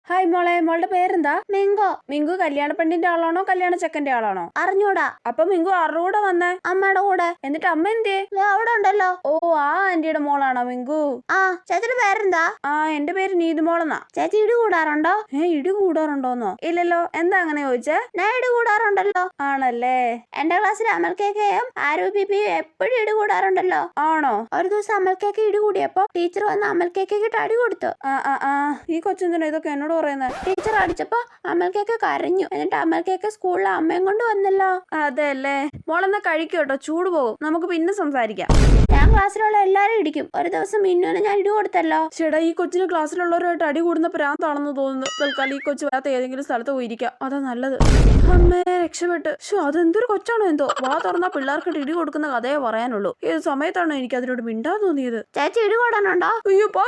Hi മോളെ, മോളുടെ പേരെന്താ? മിങ്കു. മിങ്കു കല്യാണ പെണ്ണിന്റെ ആളാണോ കല്യാണ ചെക്കന്റെ ആളാണോ? അറിഞ്ഞൂടാ. അപ്പൊ മിങ്കു ആരുടെ കൂടെ വന്നേ? അമ്മയുടെ കൂടെ. എന്നിട്ട് അമ്മ എന്തേ? അവിടെ ഉണ്ടല്ലോ. ഓ, ആ ആന്റിയുടെ മോളാണോ മിങ്കു? ആ. ചേച്ചിയുടെ പേരെന്താ? ആ, എന്റെ പേര് നീതുമോളെന്നാ. ചേച്ചി ഇടി കൂടാറുണ്ടോ? ഇടി കൂടാറുണ്ടോന്നോ? ഇല്ലല്ലോ. എന്താ അങ്ങനെ ചോദിച്ചേ? ഞാൻ ഇടി കൂടാറുണ്ടല്ലോ. ആണല്ലേ. എന്റെ ക്ലാസ്സിൽ അമൽ കേക്കയും ആരോ ബിബിയും എപ്പോഴും ഇടി കൂടാറുണ്ടല്ലോ. ആണോ? ഒരു ദിവസം അമൽ കേക്ക് ഇടി കൂടിയപ്പോ ടീച്ചർ വന്ന് അമൽ കേക്കിട്ട് അടി കൊടുത്തു. ഈ കൊച്ചെന്തിനാ ഇതൊക്കെ എന്നോട് പറയുന്നത്? ടീച്ചർ അടിച്ചപ്പോ അമൽക്കൊക്കെ കരഞ്ഞു. എന്നിട്ട് അമൽക്കൊക്കെ സ്കൂളിൽ അമ്മയും കൊണ്ട് വന്നല്ലോ. അതെല്ലേ. മോളെന്നാ കഴിക്കട്ടോ, ചൂട് പോകും. നമുക്ക് പിന്നെ സംസാരിക്കാം. ഞാൻ ക്ലാസ്സിലുള്ള എല്ലാരും ഇടിക്കും. ഒരു ദിവസം മിന്നുവിനെ ഞാൻ ഇടി കൊടുത്തല്ലോ. ചേട്ടാ, ഈ കൊച്ചിന് ക്ലാസ്സിലുള്ളവരുമായിട്ട് അടി കൂടുന്ന പ്രാന്താണെന്ന് തോന്നുന്നു. തൽക്കാലം ഈ കൊച്ചു വരാത്ത ഏതെങ്കിലും സ്ഥലത്ത് പോയിരിക്കാം, അതാ നല്ലത്. അമ്മേ, രക്ഷപ്പെട്ട്. അതെന്തൊരു കൊച്ചാണോ എന്തോ. വാ തുറന്നാ പിള്ളേർക്ക് ഇടി കൊടുക്കുന്ന കഥയെ പറയാനുള്ളൂ. ഏത് സമയത്താണോ എനിക്ക് അതിനോട് മിണ്ടാൻ തോന്നിയത്? ചേച്ചി ഇടി കൂടാനുണ്ടോ? അയ്യോ, പോ.